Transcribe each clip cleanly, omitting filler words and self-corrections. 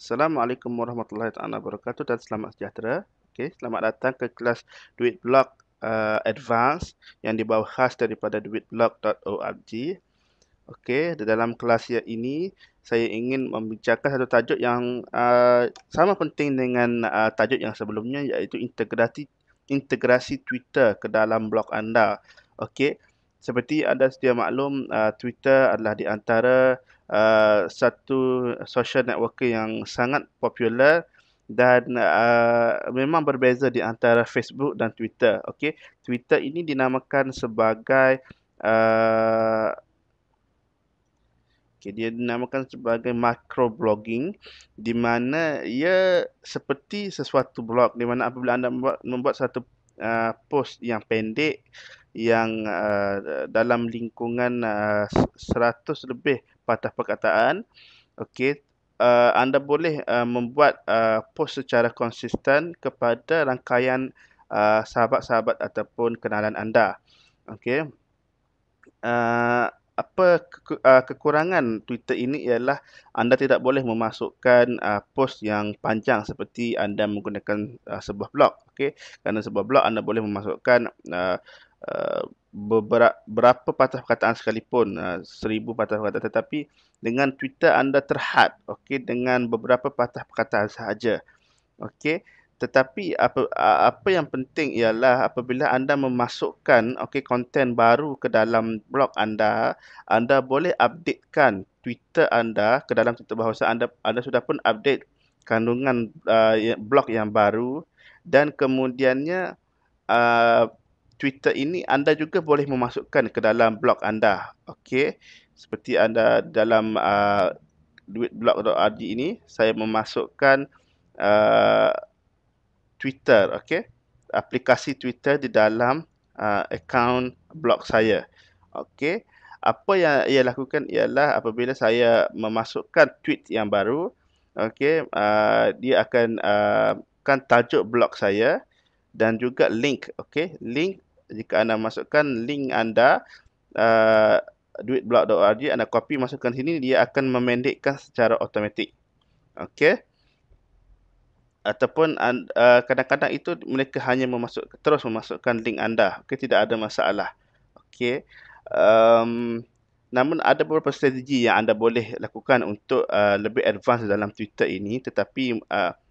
Assalamualaikum warahmatullahi taala wabarakatuh dan selamat sejahtera. Okey, selamat datang ke kelas Duit Blog Advance yang dibawa khas daripada duitblog.org. Okey, di dalam kelas ini saya ingin membincangkan satu tajuk yang sama penting dengan tajuk yang sebelumnya, iaitu integrasi Twitter ke dalam blog anda. Okey, seperti anda sedia maklum, Twitter adalah di antara satu social networking yang sangat popular dan memang berbeza di antara Facebook dan Twitter. Okey, Twitter ini dinamakan sebagai uh, dia dinamakan sebagai microblogging, di mana ia seperti sesuatu blog, di mana apabila anda membuat satu post yang pendek yang dalam lingkungan 100 lebih patah perkataan, okey, anda boleh membuat post secara konsisten kepada rangkaian sahabat-sahabat ataupun kenalan anda. Okey. Kekurangan Twitter ini ialah anda tidak boleh memasukkan post yang panjang seperti anda menggunakan sebuah blog. Okey, kerana sebuah blog anda boleh memasukkan berapa patah perkataan sekalipun, 1000 patah perkataan, tetapi dengan Twitter anda terhad, okey, dengan beberapa patah perkataan sahaja. Okey, tetapi apa yang penting ialah apabila anda memasukkan konten baru ke dalam blog anda, anda boleh updatekan Twitter anda ke dalam Twitter bahawa anda sudah pun update kandungan blog yang baru, dan kemudiannya uh, Twitter ini anda juga boleh memasukkan ke dalam blog anda. Okey, seperti anda dalam duitblog.org ini, saya memasukkan uh, Twitter, okey, aplikasi Twitter di dalam akaun blog saya. Okey, apa yang ia lakukan ialah apabila saya memasukkan tweet yang baru, okey, dia akan kan tajuk blog saya dan juga link, okey, link. Jika anda masukkan link anda uh, duitblog.org, anda copy masukkan sini, dia akan memendekkan secara automatik. Okey, ataupun kadang-kadang itu mereka hanya terus memasukkan link anda. Okey, tidak ada masalah. Okey. Um, Namun ada beberapa strategi yang anda boleh lakukan untuk lebih advance dalam Twitter ini, tetapi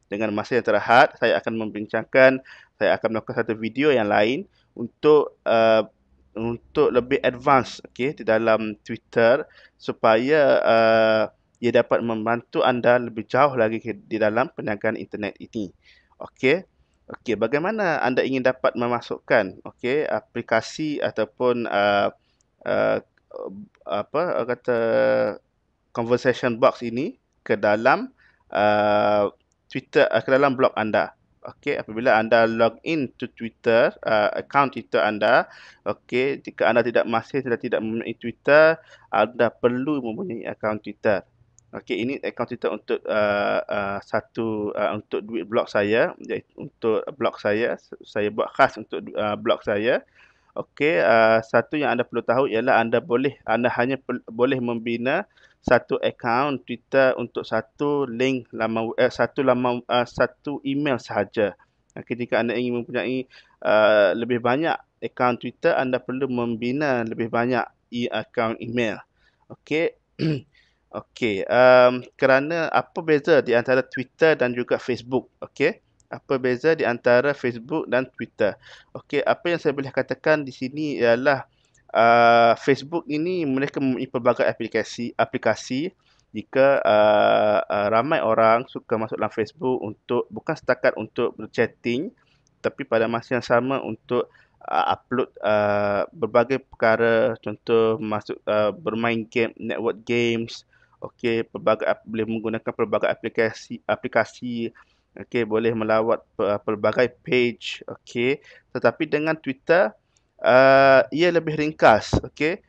dengan masa yang terhad, saya akan melakukan satu video yang lain untuk lebih advance, okey, di dalam Twitter, supaya ia dapat membantu anda lebih jauh lagi di dalam perniagaan internet ini. Okey. Okey, bagaimana anda ingin dapat memasukkan aplikasi ataupun uh, apa kata conversation box ini ke dalam Twitter, ke dalam blog anda. Okey, apabila anda log in to Twitter, account Twitter anda, okey, jika anda tidak mempunyai Twitter, anda perlu mempunyai account Twitter. Okey, ini account Twitter untuk untuk duit blog saya, iaitu untuk blog saya buat khas untuk blog saya. Okey, satu yang anda perlu tahu ialah anda hanya boleh membina satu akaun Twitter untuk satu link satu email sahaja. Okey, jika anda ingin mempunyai lebih banyak akaun Twitter, anda perlu membina lebih banyak akaun email. Okey. Okey, kerana apa beza di antara Twitter dan juga Facebook? Okey. Apa beza di antara Facebook dan Twitter? Okey, apa yang saya boleh katakan di sini ialah Facebook ini mereka mempunyai pelbagai aplikasi. Jika ramai orang suka masuk dalam Facebook untuk bukan setakat untuk berchatting, tapi pada masa yang sama untuk upload berbagai perkara, contoh masuk bermain game, network games. Okey, boleh menggunakan pelbagai aplikasi. Okey, boleh melawat pelbagai page. Okey, tetapi dengan Twitter, ia lebih ringkas. Okey,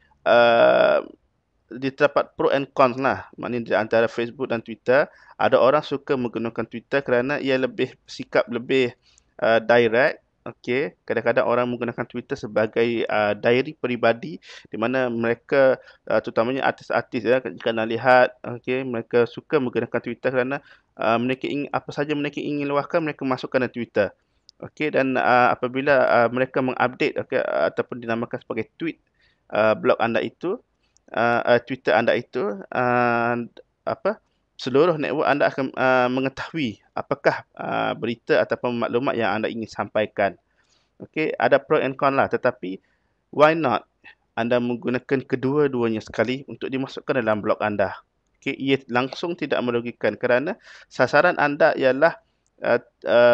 dia terdapat pro and cons lah. Maknanya di antara Facebook dan Twitter, ada orang suka menggunakan Twitter kerana ia sikap lebih direct, Okey, kadang-kadang orang menggunakan Twitter sebagai diary peribadi di mana mereka terutamanya artis-artis ya, jika anda lihat okey, mereka suka menggunakan Twitter kerana mereka ingin apa saja mereka ingin luahkan mereka masukkan dalam Twitter. Okey, dan apabila mereka mengupdate okey ataupun dinamakan sebagai tweet blog anda itu Twitter anda itu apa seluruh network anda akan mengetahui apakah berita ataupun maklumat yang anda ingin sampaikan. Okey, ada pro and con lah, tetapi why not anda menggunakan kedua-duanya sekali untuk dimasukkan dalam blog anda. Okey, ia langsung tidak merugikan kerana sasaran anda ialah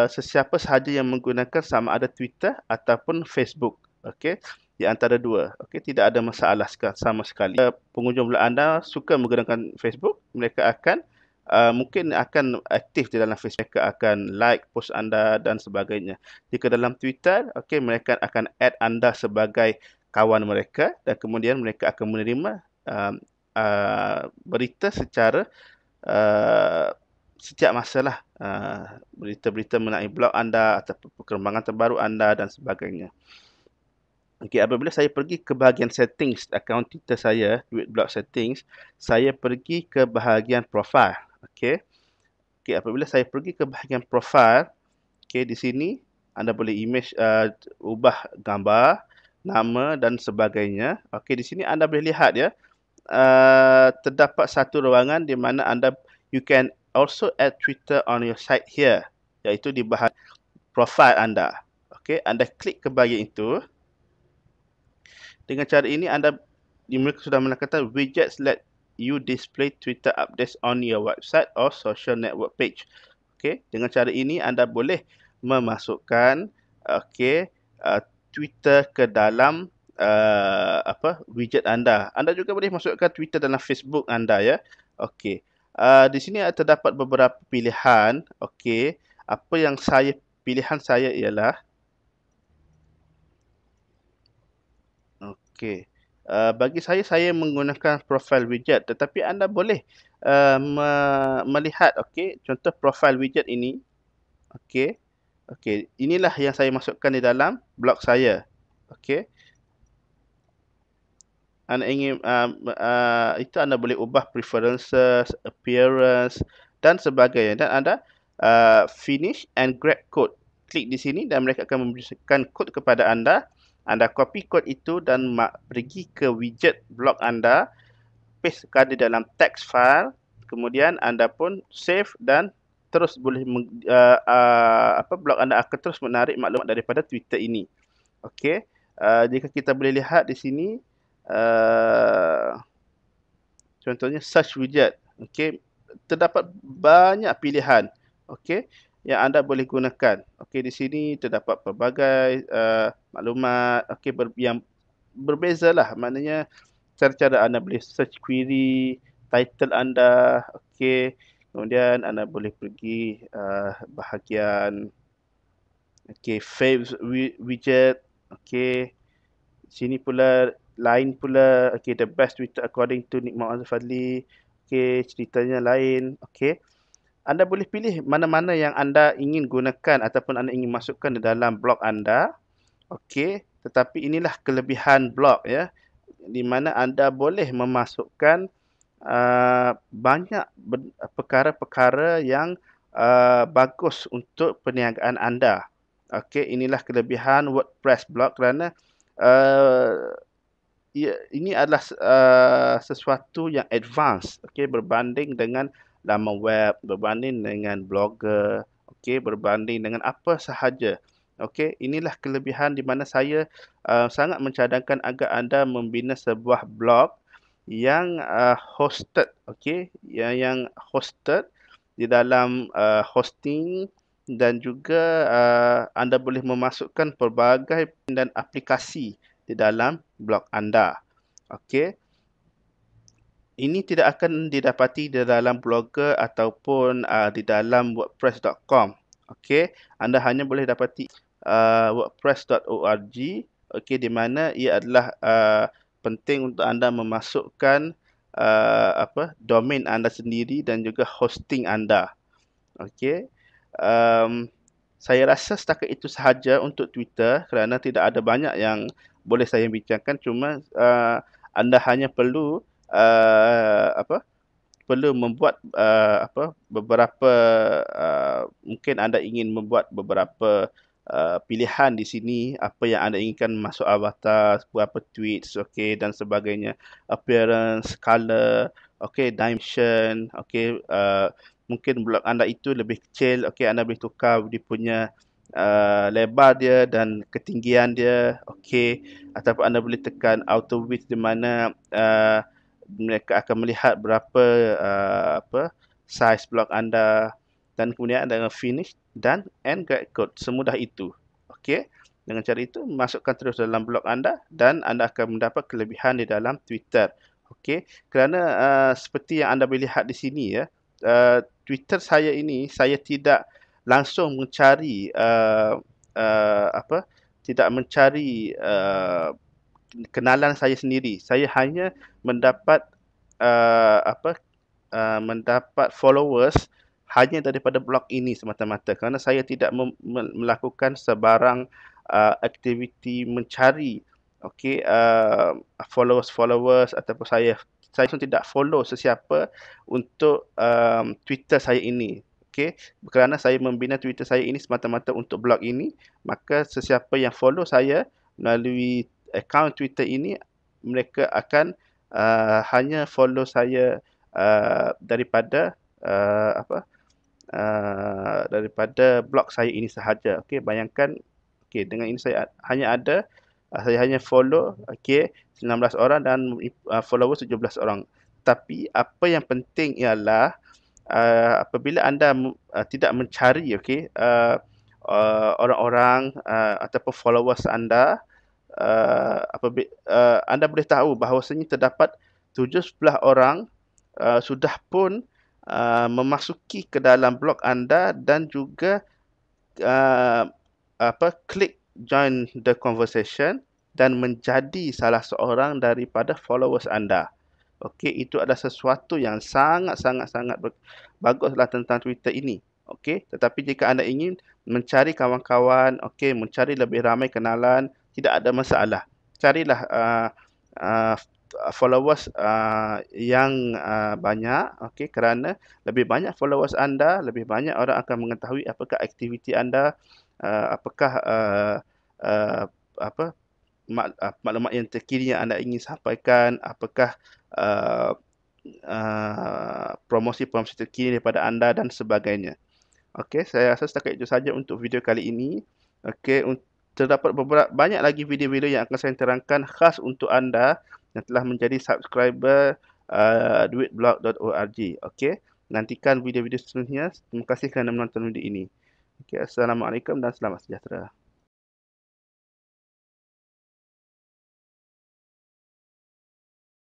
sesiapa sahaja yang menggunakan sama ada Twitter ataupun Facebook. Okey, di antara dua. Okey, tidak ada masalah sama sekali. Pengunjung blog anda suka menggunakan Facebook, mereka akan mungkin akan aktif di dalam Facebook, mereka akan like post anda dan sebagainya. Jika dalam Twitter, okey, mereka akan add anda sebagai kawan mereka dan kemudian mereka akan menerima berita secara setiap masalah berita-berita mengenai blog anda atau perkembangan terbaru anda dan sebagainya. Okey, apabila saya pergi ke bahagian settings akaun Twitter saya, tweet blog settings, saya pergi ke bahagian profile. Okey. Okey, apabila saya pergi ke bahagian profile, okey, di sini anda boleh ubah gambar, nama dan sebagainya. Okey, di sini anda boleh lihat ya, terdapat satu ruangan di mana you can also add Twitter on your site here, iaitu di bahagian profile anda. Okey, anda klik ke bahagian itu. Dengan cara ini mereka sudah mengatakan widgets let you display Twitter updates on your website or social network page. Okey, dengan cara ini anda boleh memasukkan Twitter ke dalam widget anda. Anda juga boleh masukkan Twitter dalam Facebook anda ya. Okey. Di sini terdapat beberapa pilihan. Okey, pilihan saya ialah okey. Bagi saya menggunakan profile widget, tetapi anda boleh melihat contoh profile widget ini. Okey. Okey, inilah yang saya masukkan di dalam blog saya. Okey. Anda ingin itu anda boleh ubah preferences, appearance dan sebagainya, dan anda finish and grab code. Klik di sini dan mereka akan memberikan kod kepada anda. Anda copy kod itu dan pergi ke widget blog anda, pastekan di dalam text file, kemudian anda pun save dan terus boleh blog anda akan terus menarik maklumat daripada Twitter ini. Okey, jika kita boleh lihat di sini contohnya search widget. Okey, terdapat banyak pilihan. Okey, yang anda boleh gunakan. Okey, di sini terdapat pelbagai maklumat yang berbezalah, maknanya cara-cara anda boleh search query, title anda, okey. Kemudian anda boleh pergi bahagian faves widget, okey. Sini pula lain pula, okey, the best Twitter according to Nick Muhammad Fadli. Okey, ceritanya lain, okey. Anda boleh pilih mana-mana yang anda ingin gunakan ataupun anda ingin masukkan di dalam blog anda. Okey, tetapi inilah kelebihan blog ya, di mana anda boleh memasukkan banyak perkara-perkara yang bagus untuk perniagaan anda. Okey, inilah kelebihan WordPress blog kerana ini adalah sesuatu yang advance, okey, berbanding dengan laman web, berbanding dengan blogger, okey, berbanding dengan apa sahaja. Okey, inilah kelebihan di mana saya sangat mencadangkan agar anda membina sebuah blog yang hosted, okey, yang hosted di dalam hosting, dan juga anda boleh memasukkan pelbagai dan aplikasi di dalam blog anda. Okey. Ini tidak akan didapati di dalam Blogger ataupun di dalam wordpress.com. Okey, anda hanya boleh dapati wordpress.org, okey, di mana ia adalah penting untuk anda memasukkan domain anda sendiri dan juga hosting anda. Okey. Saya rasa setakat itu sahaja untuk Twitter kerana tidak ada banyak yang boleh saya bincangkan. Cuma anda hanya perlu perlu membuat beberapa mungkin anda ingin membuat beberapa pilihan di sini apa yang anda inginkan masuk avatar, beberapa tweets, okey dan sebagainya, appearance, color, okey dimension, okey mungkin blog anda itu lebih kecil, okey anda boleh tukar dia punya lebar dia dan ketinggian dia, okey ataupun anda boleh tekan auto width di mana mereka akan melihat berapa size blog anda dan kemudian anda finish dan end get code. Semudah itu. Okey. Dengan cara itu masukkan terus dalam blog anda dan anda akan mendapat kelebihan di dalam Twitter. Okey. Kerana seperti yang anda boleh lihat di sini ya, Twitter saya ini saya tidak langsung mencari tidak mencari kenalan saya sendiri. Saya hanya mendapat mendapat followers hanya daripada blog ini semata-mata kerana saya tidak melakukan sebarang aktiviti mencari followers ataupun saya pun tidak follow sesiapa untuk Twitter saya ini. Okey, kerana saya membina Twitter saya ini semata-mata untuk blog ini, maka sesiapa yang follow saya melalui akaun Twitter ini mereka akan hanya follow saya daripada daripada blog saya ini sahaja. Okey, bayangkan dengan ini saya hanya follow 19 orang dan followers 17 orang. Tapi apa yang penting ialah apabila anda tidak mencari orang-orang ataupun followers anda, anda boleh tahu bahawasanya terdapat 17 orang sudah pun memasuki ke dalam blog anda dan juga klik join the conversation dan menjadi salah seorang daripada followers anda. Okey, itu adalah sesuatu yang sangat-sangat baguslah tentang Twitter ini. Okey, tetapi jika anda ingin mencari kawan-kawan, mencari lebih ramai kenalan, tidak ada masalah. Carilah followers yang banyak, kerana lebih banyak followers anda, lebih banyak orang akan mengetahui apakah aktiviti anda, apakah maklumat yang terkini yang anda ingin sampaikan, apakah promosi-promosi terkini daripada anda dan sebagainya. Okey, saya rasa setakat itu saja untuk video kali ini. Okey, terdapat banyak lagi video-video yang akan saya terangkan khas untuk anda yang telah menjadi subscriber duitblog.org. Okey, nantikan video-video seterusnya. Terima kasih kerana menonton video ini. Okey, assalamualaikum dan selamat sejahtera.